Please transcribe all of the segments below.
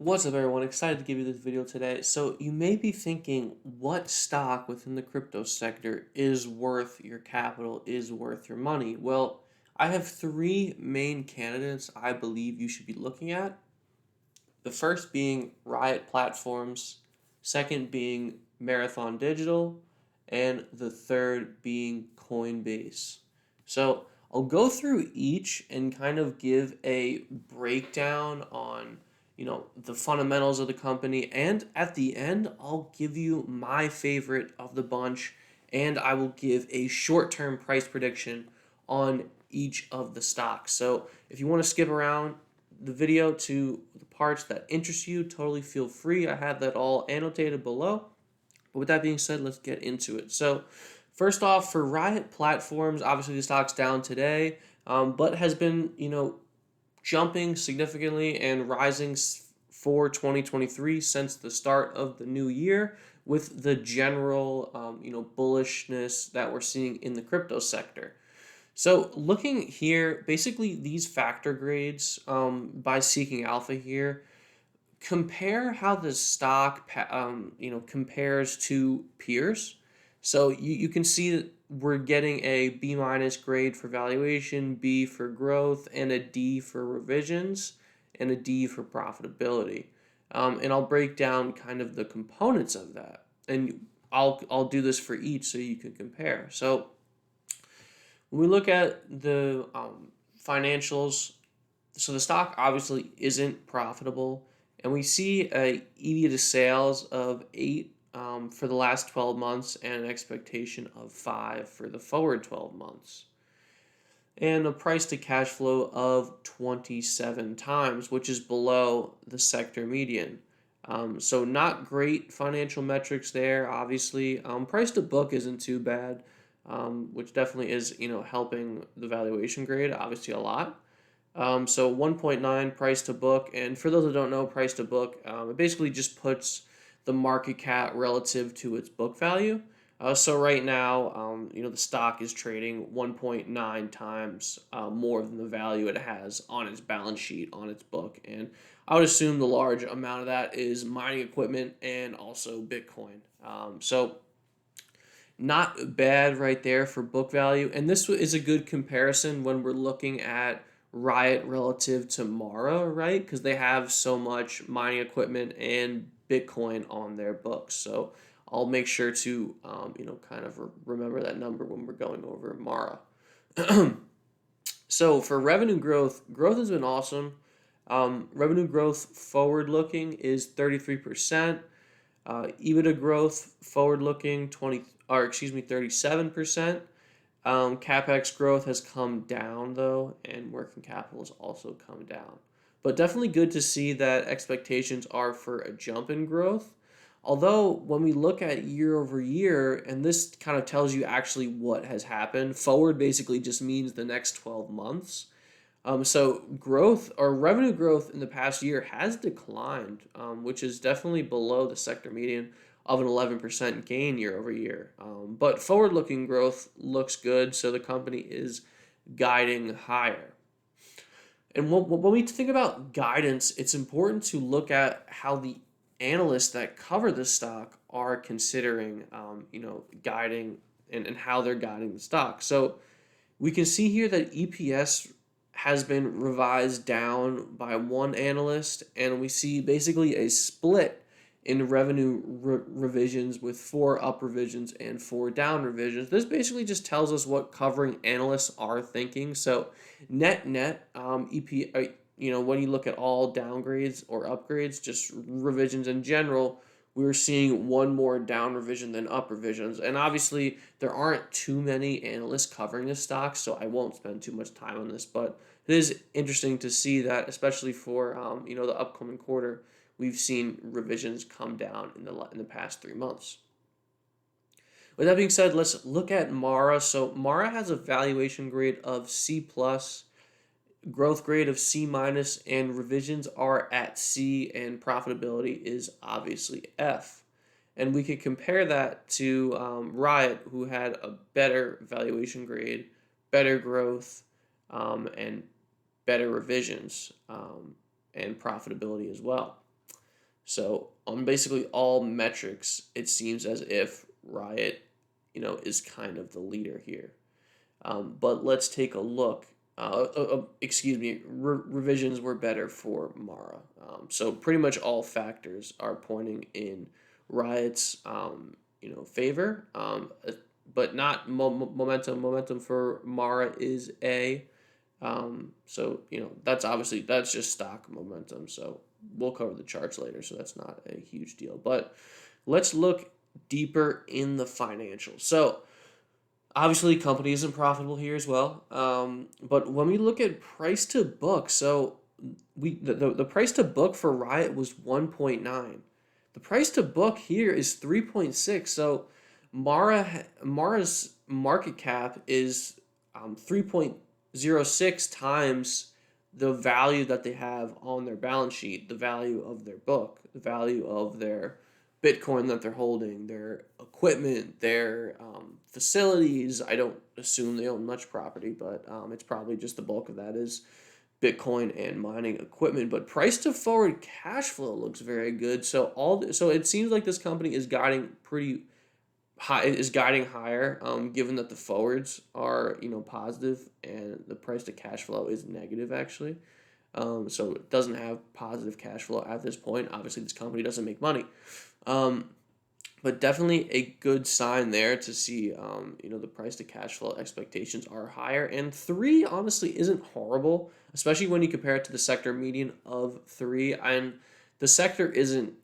What's up, everyone? Excited to give you this video today. So, you may be thinking, what stock within the crypto sector is worth your capital, is worth your money? Well, I have three main candidates I believe you should be looking at. The first being RIOT Platforms, second being Marathon Digital, and the third being Coinbase. So, I'll go through each and kind of give a breakdown on the fundamentals of the company, and at the end I'll give you my favorite of the bunch, and I will give a short-term price prediction on each of the stocks. So if you want to skip around the video to the parts that interest you, totally feel free. I have that all annotated below. But with that being said, let's get into it. So first off, for RIOT Platforms, obviously the stock's down today, but has been jumping significantly and rising for 2023 since the start of the new year, with the general bullishness that we're seeing in the crypto sector. So looking here, basically these factor grades by Seeking Alpha here compare how the stock compares to peers. So you can see that we're getting a B minus grade for valuation, B for growth, and a D for revisions, and a D for profitability. And I'll break down kind of the components of that, and I'll do this for each so you can compare. So when we look at the financials, so the stock obviously isn't profitable, and we see a EV to sales of 8 for the last 12 months and an expectation of 5 for the forward 12 months. And a price to cash flow of 27 times, which is below the sector median. So not great financial metrics there, obviously. Price to book isn't too bad, which definitely is helping the valuation grade obviously a lot. So 1.9 price to book, and for those that don't know, price to book, it basically just puts the market cap relative to its book value. So right now, the stock is trading 1.9 times more than the value it has on its balance sheet, on its book. And I would assume the large amount of that is mining equipment and also Bitcoin. So not bad right there for book value. And this is a good comparison when we're looking at RIOT relative to Mara, right? Because they have so much mining equipment and Bitcoin on their books. So I'll make sure to, kind of remember that number when we're going over Mara. So for revenue growth, growth has been awesome. Revenue growth forward looking is 33%. EBITDA growth forward looking 37%. CapEx growth has come down though, and working capital has also come down. But definitely good to see that expectations are for a jump in growth. Although when we look at year over year, and this kind of tells you actually what has happened, forward basically just means the next 12 months. So growth or revenue growth in the past year has declined, which is definitely below the sector median of an 11% gain year over year. But forward-looking growth looks good, so the company is guiding higher. And when we think about guidance, it's important to look at how the analysts that cover the stock are considering, guiding and how they're guiding the stock. So we can see here that EPS has been revised down by one analyst, and we see basically a split in revenue revisions with 4 up revisions and 4 down revisions. This basically just tells us what covering analysts are thinking. So net when you look at all downgrades or upgrades, just revisions in general, we're seeing one more down revision than up revisions. And obviously, there aren't too many analysts covering this stock, so I won't spend too much time on this. But it is interesting to see that, especially for the upcoming quarter, we've seen revisions come down in the past 3 months. With that being said, let's look at Mara. So Mara has a valuation grade of C plus, growth grade of C minus, and revisions are at C, and profitability is obviously F. And we could compare that to RIOT, who had a better valuation grade, better growth, and better revisions and profitability as well. So on basically all metrics, it seems as if Riot, is kind of the leader here. But let's take a look. Excuse me, revisions were better for Mara. So pretty much all factors are pointing in Riot's, favor. But not momentum. Momentum for Mara is A. So that's just stock momentum. So we'll cover the charts later. So that's not a huge deal. But let's look deeper in the financials. So obviously, company isn't profitable here as well. But when we look at price to book, so the price to book for Riot was 1.9. The price to book here is 3.6. So Mara's market cap is 3.06 times the value that they have on their balance sheet, the value of their book, the value of their Bitcoin that they're holding, their equipment, their facilities. I don't assume they own much property, but it's probably just the bulk of that is Bitcoin and mining equipment. But price to forward cash flow looks very good. So it seems like this company is guiding pretty high, is guiding higher, given that the forwards are positive and the price to cash flow is negative actually. So it doesn't have positive cash flow at this point. Obviously, this company doesn't make money. Um, but definitely a good sign there to see, the price to cash flow expectations are higher. And 3 honestly isn't horrible, especially when you compare it to the sector median of 3. And the sector isn't,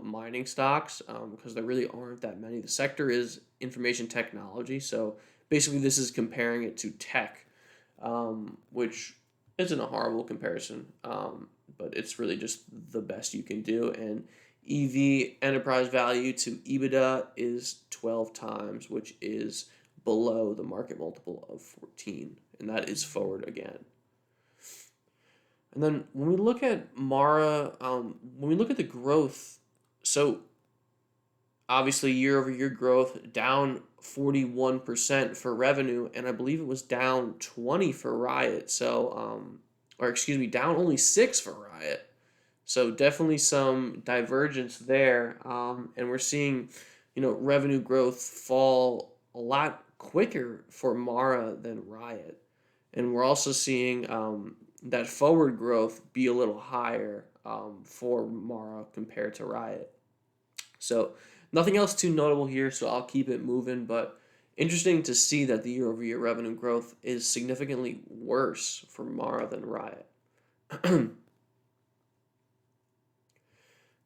mining stocks, because there really aren't that many. The sector is information technology. So basically, this is comparing it to tech, which isn't a horrible comparison, but it's really just the best you can do. And EV, enterprise value to EBITDA, is 12 times, which is below the market multiple of 14, and that is forward again. And then when we look at Mara, when we look at the growth, so obviously year over year growth down 41% for revenue, and I believe it was down 20 for Riot. So, or excuse me, down only 6 for Riot. So definitely some divergence there, and we're seeing, revenue growth fall a lot quicker for Mara than Riot, and we're also seeing that forward growth be a little higher for Mara compared to Riot. So nothing else too notable here, so I'll keep it moving. But interesting to see that the year-over-year revenue growth is significantly worse for Mara than Riot.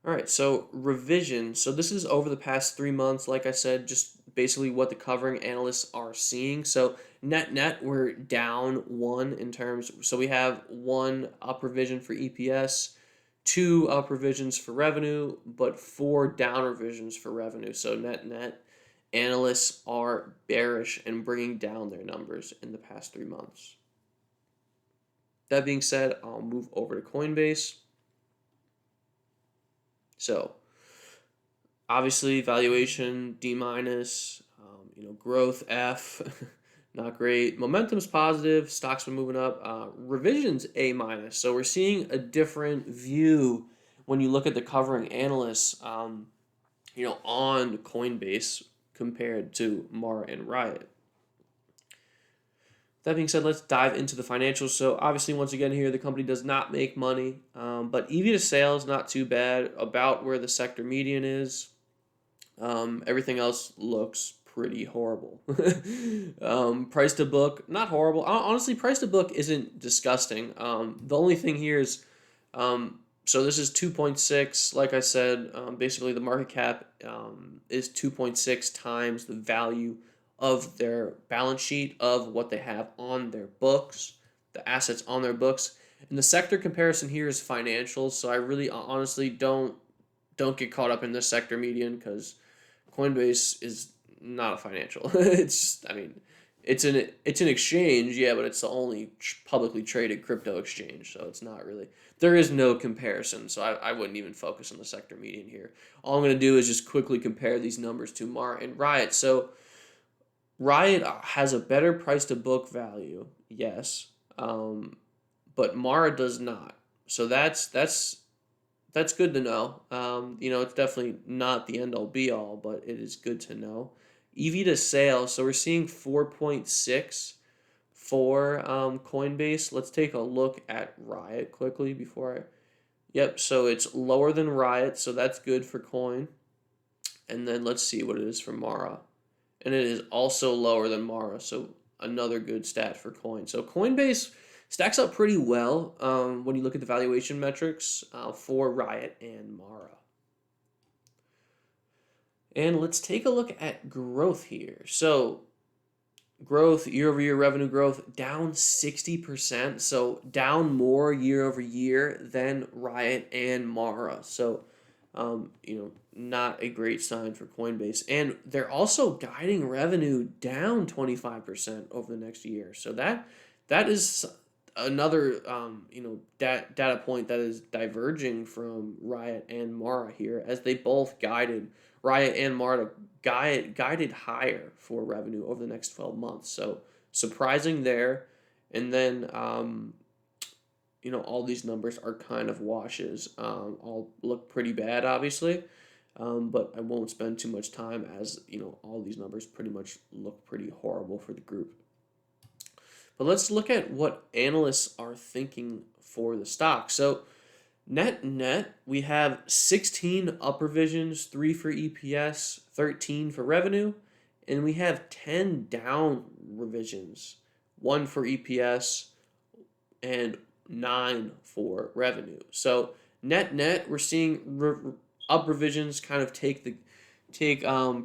All right, so revision. So this is over the past 3 months. Like I said, just basically what the covering analysts are seeing. So net, we're down 1 in terms. So we have 1 up revision for EPS, 2 up revisions for revenue, but 4 down revisions for revenue. So net, analysts are bearish and bringing down their numbers in the past 3 months. That being said, I'll move over to Coinbase. So obviously valuation D minus, growth F, not great. Momentum's positive. Stocks been moving up. Revisions A minus. So we're seeing a different view when you look at the covering analysts, on Coinbase compared to Mara and Riot. That being said, let's dive into the financials. So obviously, once again here, the company does not make money, but EV to sales, not too bad, about where the sector median is. Everything else looks pretty horrible. Price to book, not horrible. Honestly, price to book isn't disgusting. The only thing here is, so this is 2.6. Like I said, basically the market cap is 2.6 times the value of their balance sheet of what they have on their books, the assets on their books. And the sector comparison here is financials, so I really honestly don't get caught up in this sector median because Coinbase is not a financial. It's just, it's an exchange, yeah, but it's the only publicly traded crypto exchange, so it's not really, there is no comparison, so I wouldn't even focus on the sector median here. All I'm going to do is just quickly compare these numbers to Mara and Riot. So Riot has a better price to book value, yes, but Mara does not. So that's That's good to know. It's definitely not the end all be all, but it is good to know. EV to sales, so we're seeing 4.6 for Coinbase. Let's take a look at Riot quickly before I. Yep, so it's lower than Riot, so that's good for Coin. And then let's see what it is for Mara. And it is also lower than Mara, so another good stat for Coin. So Coinbase stacks up pretty well when you look at the valuation metrics for Riot and Mara. And let's take a look at growth here. So growth, year over year revenue growth, down 60%. So down more year over year than Riot and Mara. So, not a great sign for Coinbase. And they're also guiding revenue down 25% over the next year. So that is another, data point that is diverging from Riot and Mara here, as they both guided Riot and Mara guided higher for revenue over the next 12 months. So surprising there. And then, all these numbers are kind of washes. All look pretty bad, obviously. But I won't spend too much time, as, all these numbers pretty much look pretty horrible for the group. But let's look at what analysts are thinking for the stock. So net, we have 16 up revisions, 3 for EPS, 13 for revenue, and we have 10 down revisions, 1 for EPS and 9 for revenue. So net, we're seeing up revisions kind of take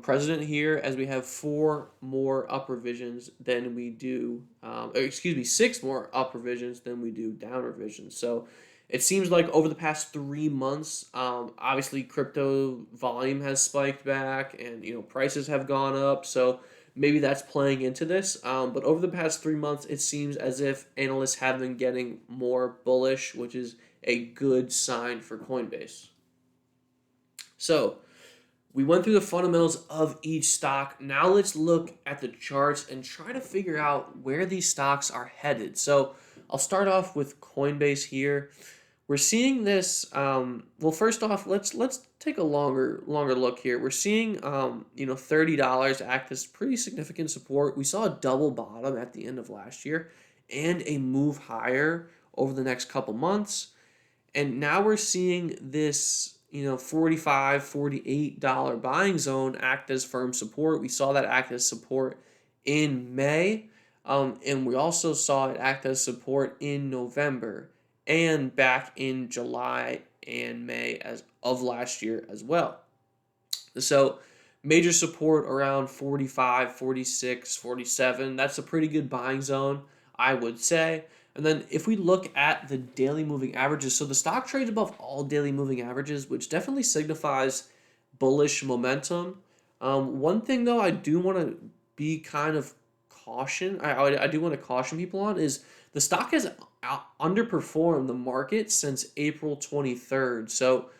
president here, as we have 4 more up revisions than we do, 6 more up revisions than we do down revisions. So it seems like over the past 3 months, obviously crypto volume has spiked back, and prices have gone up. So maybe that's playing into this. But over the past 3 months, it seems as if analysts have been getting more bullish, which is a good sign for Coinbase. So we went through the fundamentals of each stock. Now let's look at the charts and try to figure out where these stocks are headed. So I'll start off with Coinbase here. We're seeing this. First off, let's take a longer look here. We're seeing $30 act as pretty significant support. We saw a double bottom at the end of last year and a move higher over the next couple months, and now we're seeing this $45, $48 buying zone act as firm support. We saw that act as support in May, and we also saw it act as support in November and back in July and May as of last year as well. So major support around 45, 46, 47. That's a pretty good buying zone, I would say. And then if we look at the daily moving averages, so the stock trades above all daily moving averages, which definitely signifies bullish momentum. One thing, though, I do want to be kind of I do want to caution people on is the stock has underperformed the market since April 23rd. So,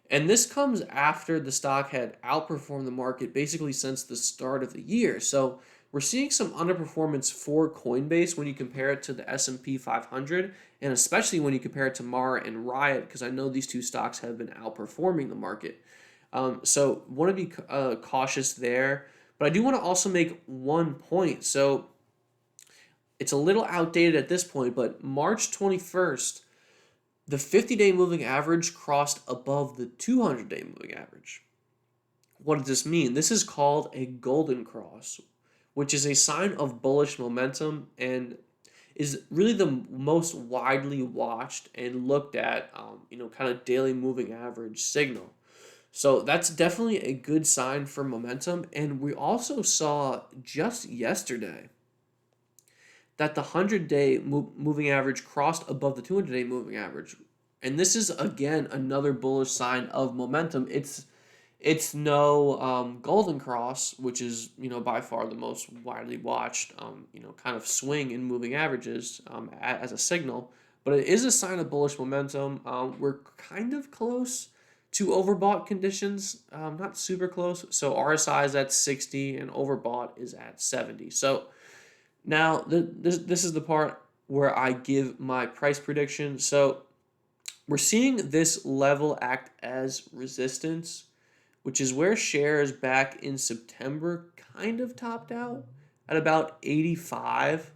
and this comes after the stock had outperformed the market basically since the start of the year. So we're seeing some underperformance for Coinbase when you compare it to the S&P 500, and especially when you compare it to Mara and Riot, because I know these two stocks have been outperforming the market. So want to be cautious there. But I do want to also make one point. So it's a little outdated at this point, but March 21st, the 50-day moving average crossed above the 200-day moving average. What does this mean? This is called a golden cross, which is a sign of bullish momentum and is really the most widely watched and looked at, kind of daily moving average signal. So that's definitely a good sign for momentum. And we also saw just yesterday that the 100-day moving average crossed above the 200-day moving average. And this is, again, another bullish sign of momentum. It's no golden cross, which is, by far the most widely watched, kind of swing in moving averages as a signal. But it is a sign of bullish momentum. We're kind of close to overbought conditions, not super close. So RSI is at 60 and overbought is at 70. So now this is the part where I give my price prediction. So We're seeing this level act as resistance, which is where shares back in September kind of topped out at about 85.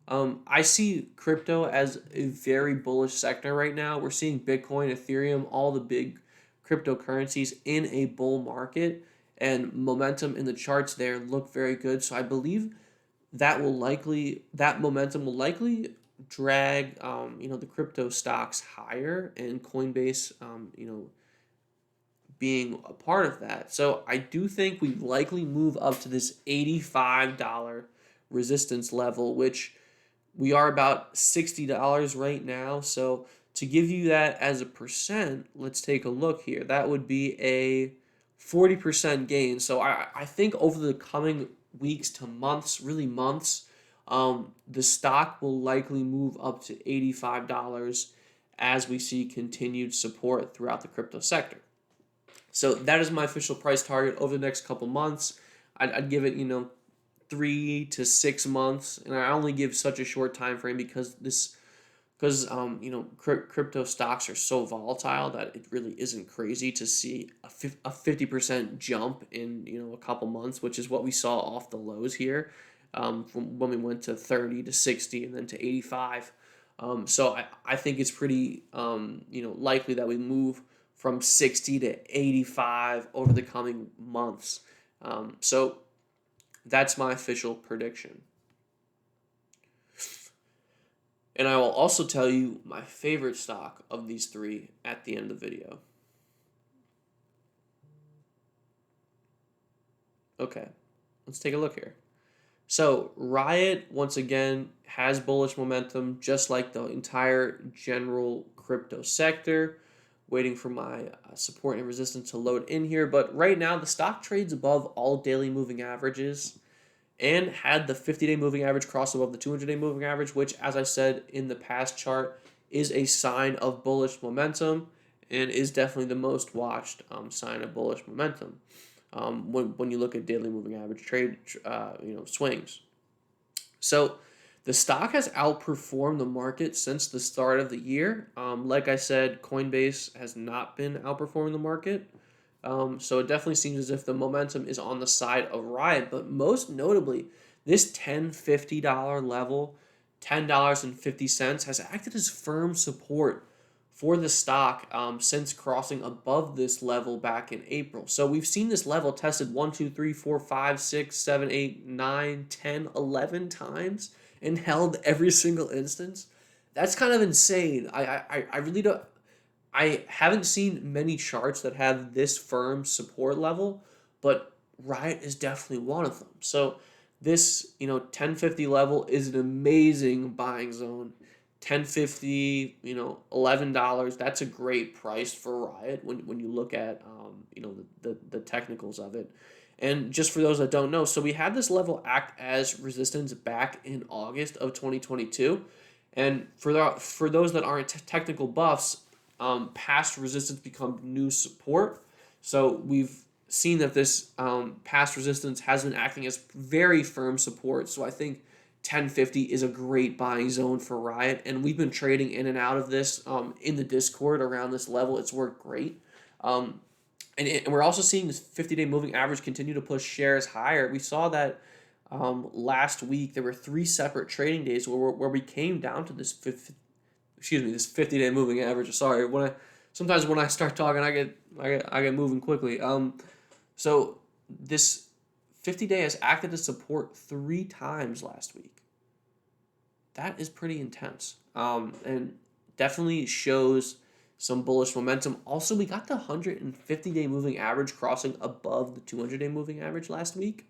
I see crypto as a very bullish sector right now. We're seeing Bitcoin, Ethereum, all the big cryptocurrencies in a bull market, and momentum in the charts there look very good. So I believe that momentum will likely drag the crypto stocks higher, and Coinbase being a part of that. So I do think we likely move up to this $85 resistance level, which we are about $60 right now. So to give you that as a percent, let's take a look here. That would be a 40% gain. So I think over the coming weeks to months, really months, the stock will likely move up to $85 as we see continued support throughout the crypto sector. So that is my official price target over the next couple months. I'd give it, 3 to 6 months, and I only give such a short time frame because crypto stocks are so volatile that it really isn't crazy to see a 50% jump in a couple months, which is what we saw off the lows here, from when we went to 30 to 60 and then to 85. So I think it's pretty likely that we move from 60 to 85 over the coming months. So that's my official prediction. And I will also tell you my favorite stock of these three at the end of the video. Okay, let's take a look here. So RIOT, once again, has bullish momentum, just like the entire general crypto sector. Waiting for my support and resistance to load in here. But right now, the stock trades above all daily moving averages and had the 50-day moving average cross above the 200-day moving average, which, as I said in the past chart, is a sign of bullish momentum and is definitely the most watched sign of bullish momentum when you look at daily moving average trade swings. So the stock has outperformed the market since the start of the year. Like I said, Coinbase has not been outperforming the market. So it definitely seems as if the momentum is on the side of RIOT. But most notably, this $10.50 level, $10.50, has acted as firm support for the stock since crossing above this level back in April. So we've seen this level tested 1, 2, 3, 4, 5, 6, 7, 8, 9, 10, 11 times and held every single instance. That's kind of insane. I really don't. I haven't seen many charts that have this firm support level, but RIOT is definitely one of them. So this 1050 level is an amazing buying zone. 1050, $11. That's a great price for RIOT when you look at the technicals of it. And just for those that don't know, so we had this level act as resistance back in August of 2022. And for those that aren't technical buffs, past resistance become new support. So we've seen that this past resistance has been acting as very firm support. So I think 1050 is a great buying zone for RIOT, and we've been trading in and out of this in the Discord around this level. It's worked great. And we're also seeing this 50-day moving average continue to push shares higher. We saw that last week there were 3 separate trading days where we came down to this 50-day moving average. Sorry, sometimes when I start talking, I get moving quickly. So this 50-day has acted as support 3 times last week. That is pretty intense, and definitely shows some bullish momentum. Also, we got the 150-day moving average crossing above the 200-day moving average last week.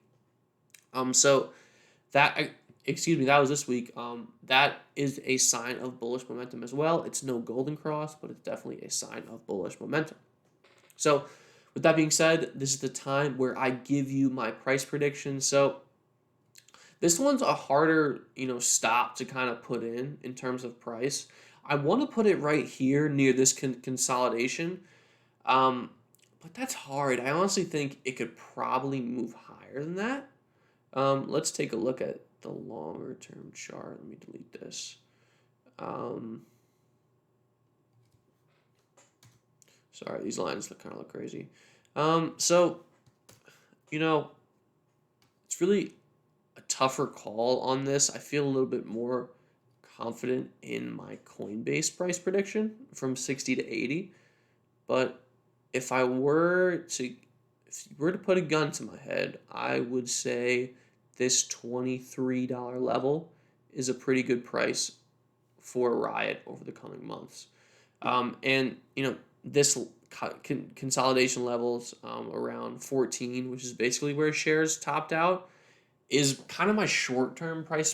So that was this week. That is a sign of bullish momentum as well. It's no golden cross, but it's definitely a sign of bullish momentum. So with that being said, this is the time where I give you my price prediction. So this one's a harder, stop to kind of put in terms of price. I want to put it right here near this consolidation, but that's hard. I honestly think it could probably move higher than that. Let's take a look at the longer term chart. Let me delete this. Sorry, these lines kind of look crazy. So, you know, it's really a tougher call on this. I feel a little bit more confident in my Coinbase price prediction from 60 to 80. But if I were to if you were to put a gun to my head, I would say this $23 level is a pretty good price for Riot over the coming months. And this consolidation levels around 14, which is basically where shares topped out, is kind of my short-term price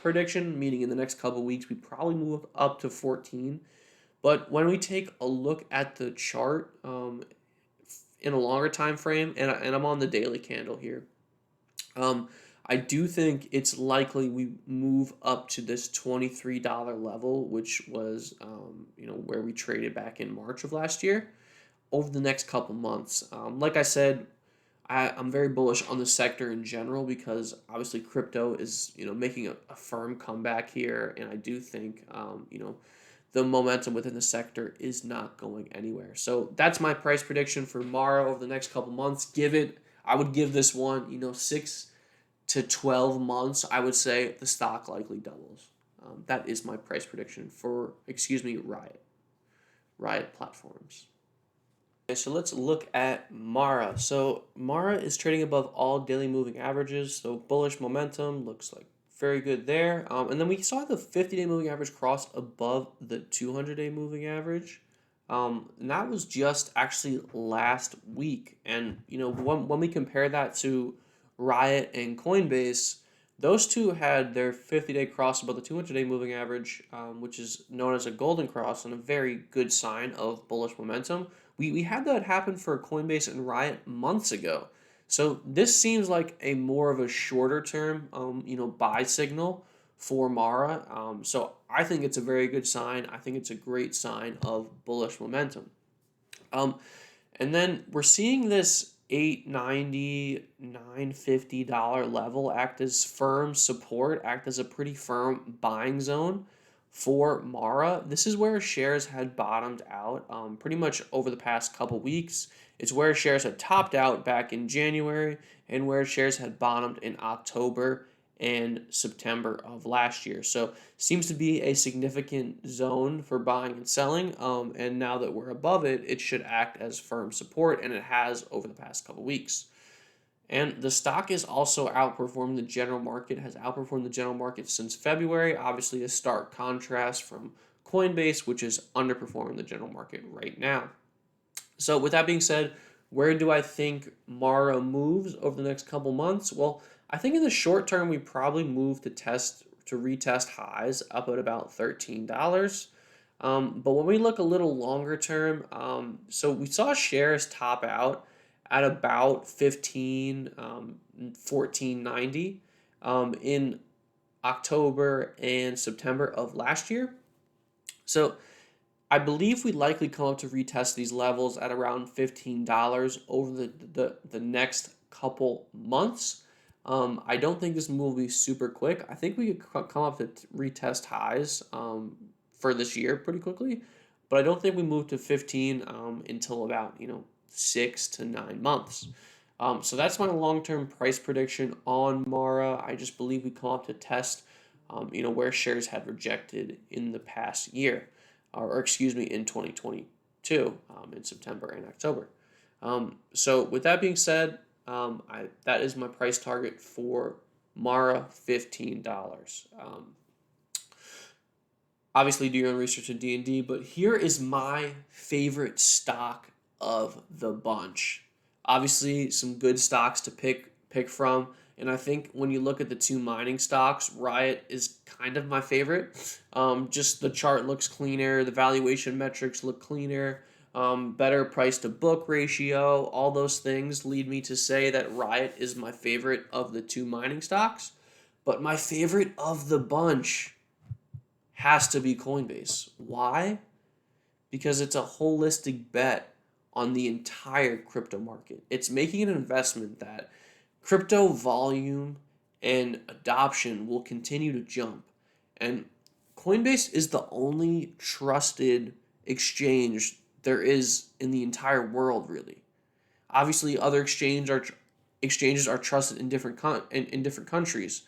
prediction, meaning in the next couple of weeks we probably move up to 14. But when we take a look at the chart in a longer time frame, and I'm on the daily candle here, um, I do think it's likely we move up to this $23 level, which was where we traded back in March of last year, over the next couple months. Like I said, I'm very bullish on the sector in general because obviously crypto is making a firm comeback here, and I do think the momentum within the sector is not going anywhere. So that's my price prediction for Mara over the next couple months. I would give this one 6 to 12 months. I would say the stock likely doubles. That is my price prediction for Riot platforms. Okay, so let's look at Mara. So Mara is trading above all daily moving averages. So bullish momentum looks like very good there. And then we saw the 50-day moving average cross above the 200-day moving average. And that was just actually last week. And when we compare that to Riot and Coinbase, those two had their 50-day cross above the 200-day moving average, which is known as a golden cross, and a very good sign of bullish momentum. We had that happen for Coinbase and Riot months ago. So this seems like a more of a shorter term, buy signal for Mara. So I think it's a very good sign. I think it's a great sign of bullish momentum. And then we're seeing this $8.90, $9.50 level act as firm support, act as a pretty firm buying zone for Mara. This is where shares had bottomed out pretty much over the past couple weeks. It's where shares had topped out back in January and where shares had bottomed in October and September of last year. So seems to be a significant zone for buying and selling. And now that we're above it, it should act as firm support, and it has over the past couple weeks. And the stock is also outperforming the general market, has outperformed the general market since February. Obviously, a stark contrast from Coinbase, which is underperforming the general market right now. So with that being said, where do I think Mara moves over the next couple months? Well, I think in the short term, we probably move to retest highs up at about $13. But when we look a little longer term, so we saw shares top out at about 14.90 in October and September of last year. So I believe we likely come up to retest these levels at around $15 over the next couple months. I don't think this move will be super quick. I think we could come up to retest highs for this year pretty quickly, but I don't think we move to 15 until about 6 to 9 months. So that's my long-term price prediction on Mara. I just believe we come up to test where shares had rejected in the past year, or excuse me, in 2022 in September and October. So with that being said, that is my price target for Mara, $15. Obviously, do your own research in D&D, but here is my favorite stock of the bunch. Obviously, some good stocks to pick from, and I think when you look at the two mining stocks, Riot is kind of my favorite. Just the chart looks cleaner, the valuation metrics look cleaner, better price to book ratio. All those things lead me to say that Riot is my favorite of the two mining stocks, but my favorite of the bunch has to be Coinbase. Why? Because it's a holistic bet on the entire crypto market. It's making an investment that crypto volume and adoption will continue to jump. And Coinbase is the only trusted exchange there is in the entire world, really. Obviously, other exchanges are trusted in in different countries,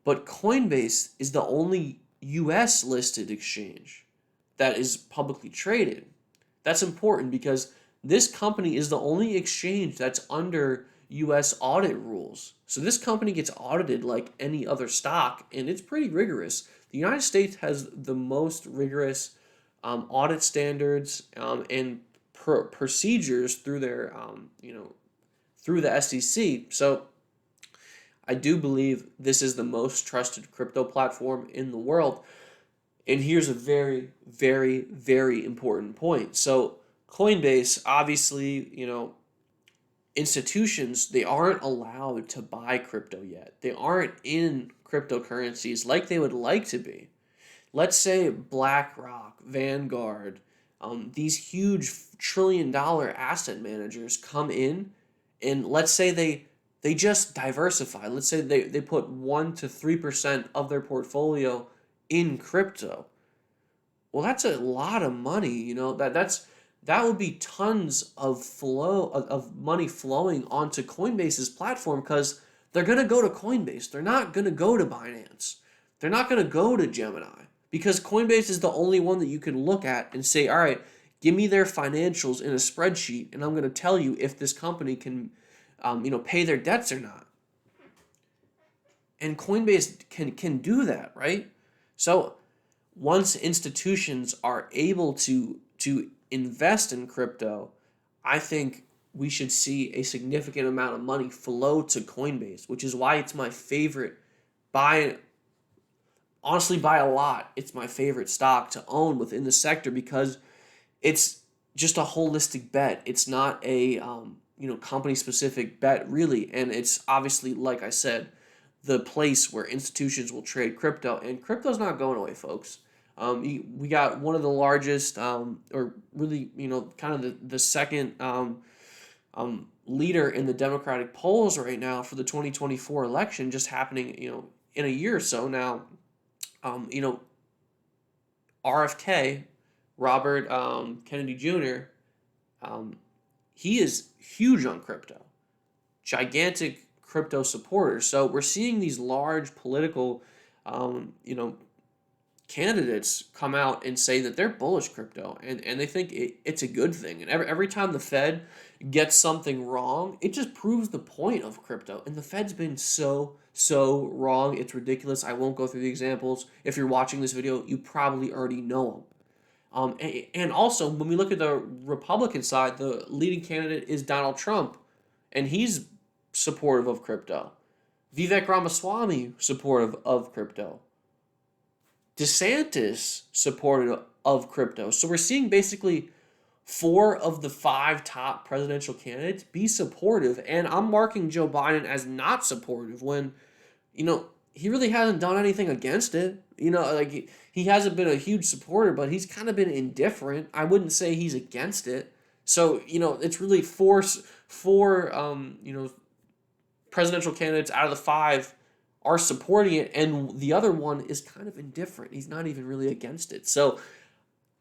but Coinbase is the only US listed exchange that is publicly traded. That's important because this company is the only exchange that's under US audit rules. So this company gets audited like any other stock, and it's pretty rigorous. The United States has the most rigorous audit standards and procedures through their, through the SEC. So I do believe this is the most trusted crypto platform in the world. And here's a very, very, very important point. So Coinbase, obviously, institutions, they aren't allowed to buy crypto yet. They aren't in cryptocurrencies like they would like to be. Let's say BlackRock, Vanguard, these huge trillion-dollar asset managers come in, and let's say they just diversify. Let's say they put 1 to 3% of their portfolio in crypto. Well, that's a lot of money, that would be tons of money flowing onto Coinbase's platform because they're going to go to Coinbase. They're not going to go to Binance. They're not going to go to Gemini because Coinbase is the only one that you can look at and say, all right, give me their financials in a spreadsheet, and I'm going to tell you if this company can, pay their debts or not. And Coinbase can do that, right? So once institutions are able to invest in crypto, I think we should see a significant amount of money flow to Coinbase, which is why it's my favorite honestly, by a lot, it's my favorite stock to own within the sector because it's just a holistic bet. It's not a company specific bet really, and it's obviously, like I said, the place where institutions will trade crypto, and crypto's not going away, folks. We got one of the largest, or really, kind of the second leader in the Democratic polls right now for the 2024 election, just happening, in a year or so now. RFK, Robert Kennedy Jr., he is huge on crypto, gigantic crypto supporter. So we're seeing these large political, candidates come out and say that they're bullish crypto and they think it's a good thing. And every time the Fed gets something wrong, it just proves the point of crypto. And the Fed's been so wrong. It's ridiculous. I won't go through the examples. If you're watching this video, you probably already know them. And also, when we look at the Republican side, the leading candidate is Donald Trump, and he's supportive of crypto. Vivek Ramaswamy, supportive of crypto. DeSantis, supportive of crypto. So we're seeing basically 4 of the 5 top presidential candidates be supportive, and I'm marking Joe Biden as not supportive when, he really hasn't done anything against it. He hasn't been a huge supporter, but he's kind of been indifferent. I wouldn't say he's against it. So, it's really four presidential candidates out of the 5 are supporting it, and the other one is kind of indifferent. He's not even really against it. So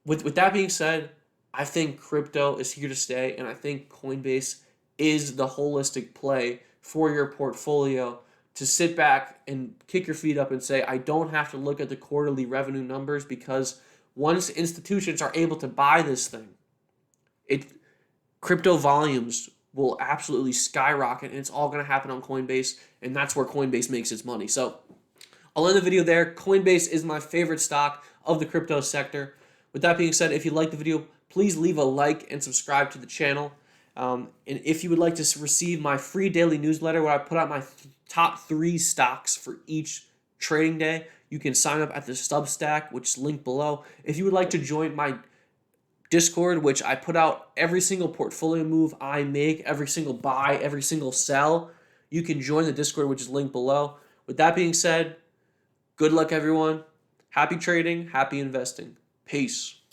with that being said, I think crypto is here to stay, and I think Coinbase is the holistic play for your portfolio to sit back and kick your feet up and say, I don't have to look at the quarterly revenue numbers, because once institutions are able to buy this thing, crypto volumes will absolutely skyrocket, and it's all going to happen on Coinbase, and that's where Coinbase makes its money. So I'll end the video there. Coinbase is my favorite stock of the crypto sector. With that being said, if you liked the video, please leave a like and subscribe to the channel. And if you would like to receive my free daily newsletter where I put out my top 3 stocks for each trading day, you can sign up at the Substack, which is linked below. If you would like to join my Discord, which I put out every single portfolio move I make, every single buy, every single sell, you can join the Discord, which is linked below. With that being said, good luck, everyone. Happy trading, happy investing. Peace.